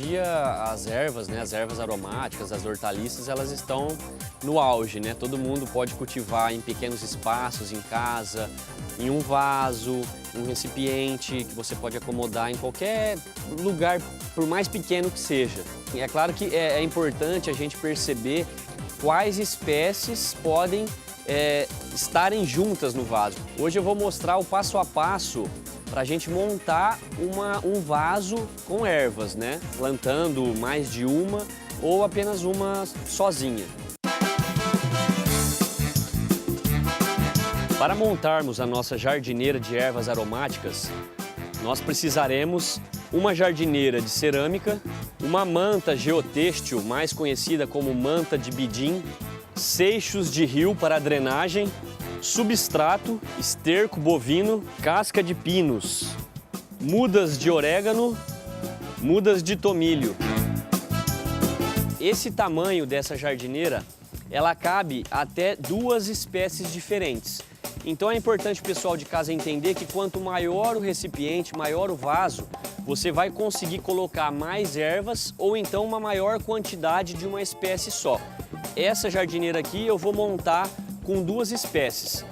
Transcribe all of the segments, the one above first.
dia as ervas, né, as ervas aromáticas, as hortaliças, elas estão no auge, né? Todo mundo pode cultivar em pequenos espaços, em casa, em um vaso, um recipiente que você pode acomodar em qualquer lugar, por mais pequeno que seja. E é claro que é importante a gente perceber quais espécies podem estarem juntas no vaso. Hoje eu vou mostrar o passo a passo para a gente montar um vaso com ervas, né? Plantando mais de uma ou apenas uma sozinha. Para montarmos a nossa jardineira de ervas aromáticas, nós precisaremos uma jardineira de cerâmica, uma manta geotêxtil, mais conhecida como manta de bidim, seixos de rio para drenagem, substrato, esterco bovino, casca de pinos, mudas de orégano, mudas de tomilho. Esse tamanho dessa jardineira, ela cabe até 2 espécies diferentes. Então é importante o pessoal de casa entender que quanto maior o recipiente, maior o vaso, você vai conseguir colocar mais ervas ou então uma maior quantidade de uma espécie só. Essa jardineira aqui eu vou montar com 2 espécies,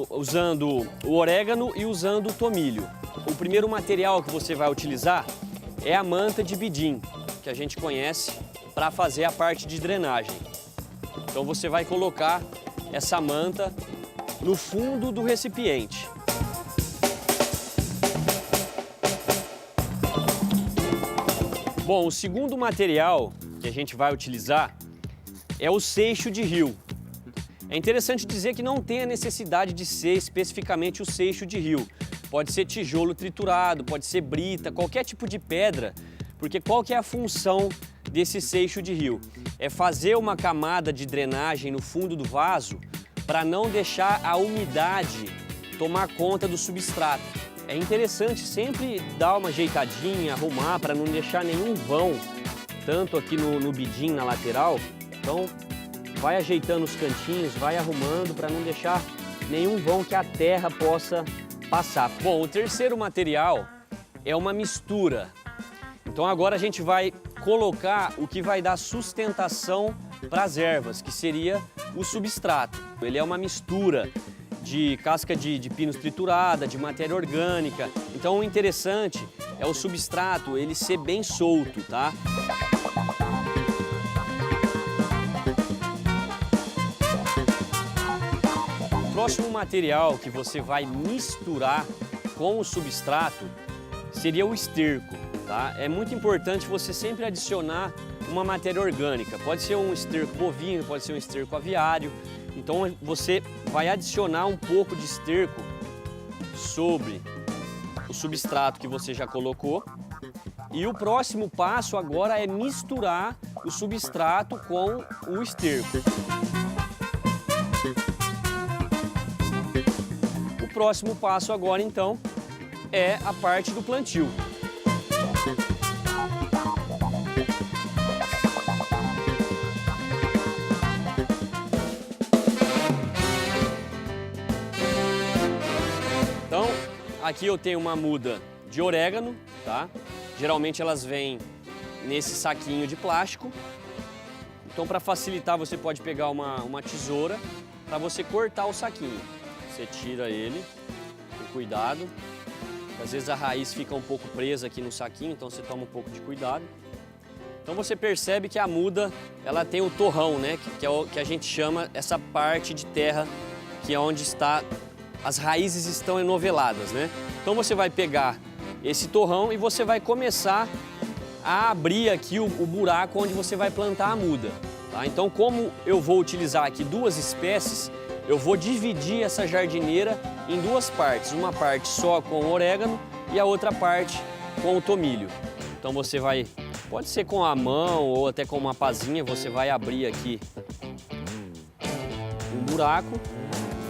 usando o orégano e usando o tomilho. O primeiro material que você vai utilizar é a manta de bidim, que a gente conhece para fazer a parte de drenagem. Então você vai colocar essa manta no fundo do recipiente. Bom, o segundo material que a gente vai utilizar é o seixo de rio. É interessante dizer que não tem a necessidade de ser especificamente o seixo de rio. Pode ser tijolo triturado, pode ser brita, qualquer tipo de pedra, porque qual que é a função desse seixo de rio? É fazer uma camada de drenagem no fundo do vaso para não deixar a umidade tomar conta do substrato. É interessante sempre dar uma ajeitadinha, arrumar para não deixar nenhum vão, tanto aqui no bidim, na lateral. Então, vai ajeitando os cantinhos, vai arrumando para não deixar nenhum vão que a terra possa passar. Bom, o terceiro material é uma mistura. Então agora a gente vai colocar o que vai dar sustentação para as ervas, que seria o substrato. Ele é uma mistura de casca de pinos triturada, de matéria orgânica. Então o interessante é o substrato ele ser bem solto, tá? O próximo material que você vai misturar com o substrato seria o esterco, tá? É muito importante você sempre adicionar uma matéria orgânica. Pode ser um esterco bovino, pode ser um esterco aviário. Então você vai adicionar um pouco de esterco sobre o substrato que você já colocou. E o próximo passo agora é misturar o substrato com o esterco. O próximo passo agora então é a parte do plantio. Então, aqui eu tenho uma muda de orégano, tá? Geralmente elas vêm nesse saquinho de plástico. Então, para facilitar, você pode pegar uma tesoura para você cortar o saquinho. Você tira ele com cuidado. Às vezes a raiz fica um pouco presa aqui no saquinho, então você toma um pouco de cuidado. Então você percebe que a muda, ela tem o torrão, né? Que é o que a gente chama essa parte de terra, que é onde está, as raízes estão enoveladas, né? Então você vai pegar esse torrão e você vai começar a abrir aqui o buraco onde você vai plantar a muda, tá? Então como eu vou utilizar aqui 2 espécies, eu vou dividir essa jardineira em 2 partes. Uma parte só com o orégano e a outra parte com o tomilho. Então você vai, pode ser com a mão ou até com uma pazinha, você vai abrir aqui um buraco.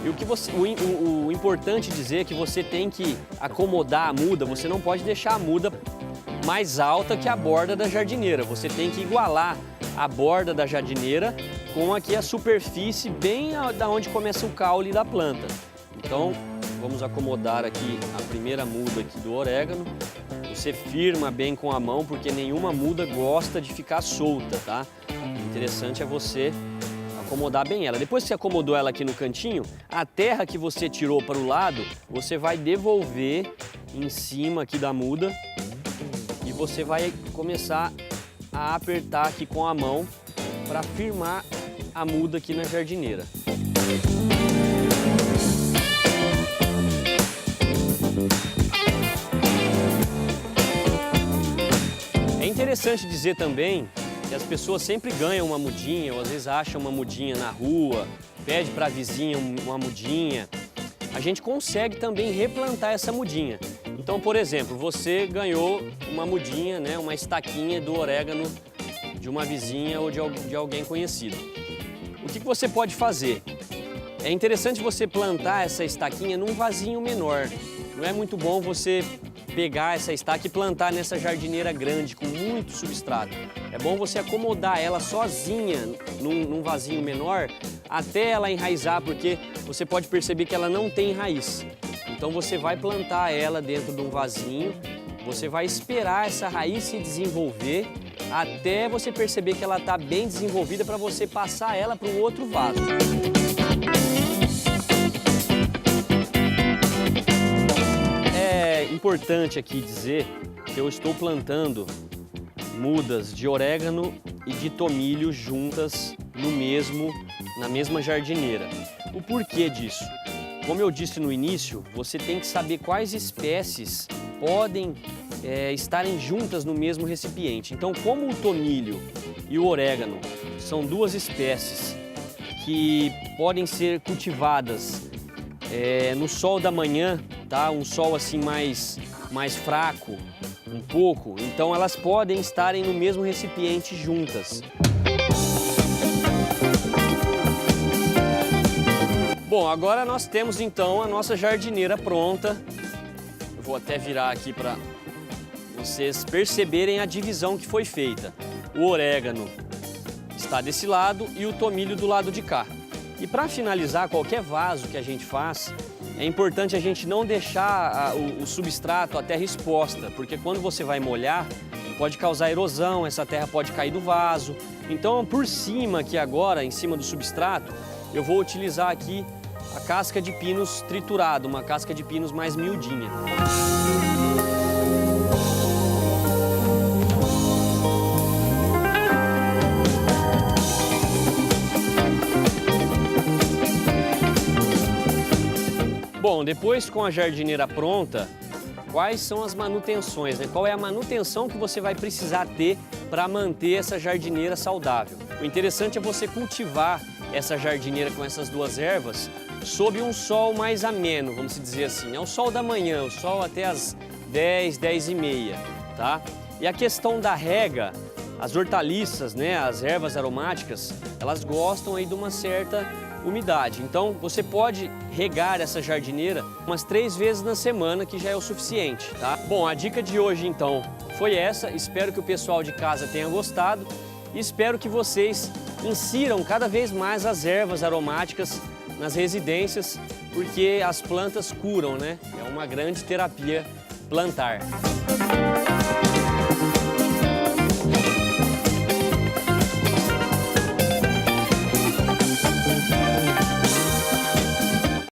E o importante dizer é que você tem que acomodar a muda, você não pode deixar a muda mais alta que a borda da jardineira. Você tem que igualar a borda da jardineira com aqui a superfície bem da onde começa o caule da planta. Então vamos acomodar aqui a primeira muda aqui do orégano. Você firma bem com a mão, porque nenhuma muda gosta de ficar solta, tá? O interessante é você acomodar bem ela. Depois que você acomodou ela aqui no cantinho, a terra que você tirou para o lado, você vai devolver em cima aqui da muda e você vai começar a apertar aqui com a mão para firmar a muda aqui na jardineira. É interessante dizer também que as pessoas sempre ganham uma mudinha, ou às vezes acham uma mudinha na rua, pede para a vizinha uma mudinha. A gente consegue também replantar essa mudinha. Então, por exemplo, você ganhou uma mudinha, né, uma estaquinha do orégano de uma vizinha ou de alguém conhecido. O que você pode fazer? É interessante você plantar essa estaquinha num vasinho menor. Não é muito bom você pegar essa estaca e plantar nessa jardineira grande com muito substrato. É bom você acomodar ela sozinha num vasinho menor até ela enraizar, porque você pode perceber que ela não tem raiz. Então você vai plantar ela dentro de um vasinho, você vai esperar essa raiz se desenvolver até você perceber que ela está bem desenvolvida para você passar ela para um outro vaso. É importante aqui dizer que eu estou plantando mudas de orégano e de tomilho juntas na mesma jardineira. O porquê disso? Como eu disse no início, você tem que saber quais espécies podem estarem juntas no mesmo recipiente. Então, como o tomilho e o orégano são duas espécies que podem ser cultivadas no sol da manhã, tá? Um sol assim mais fraco, um pouco, então elas podem estarem no mesmo recipiente juntas. Bom, agora nós temos então a nossa jardineira pronta. Eu vou até virar aqui para vocês perceberem a divisão que foi feita. O orégano está desse lado e o tomilho do lado de cá. E para finalizar qualquer vaso que a gente faz, é importante a gente não deixar o substrato, a terra exposta, porque quando você vai molhar, pode causar erosão, essa terra pode cair do vaso. Então, por cima aqui agora, em cima do substrato, eu vou utilizar aqui a casca de pinos triturada, uma casca de pinos mais miudinha. Bom, depois com a jardineira pronta, quais são as manutenções, né? Qual é a manutenção que você vai precisar ter para manter essa jardineira saudável? O interessante é você cultivar essa jardineira com essas duas ervas sob um sol mais ameno, vamos dizer assim. É o sol da manhã, o sol até as 10, 10h30, tá? E a questão da rega, as hortaliças, né, as ervas aromáticas, elas gostam aí de uma certa umidade. Então, você pode regar essa jardineira umas 3 vezes na semana, que já é o suficiente, tá? Bom, a dica de hoje, então, foi essa. Espero que o pessoal de casa tenha gostado e espero que vocês insiram cada vez mais as ervas aromáticas nas residências, porque as plantas curam, né? É uma grande terapia plantar.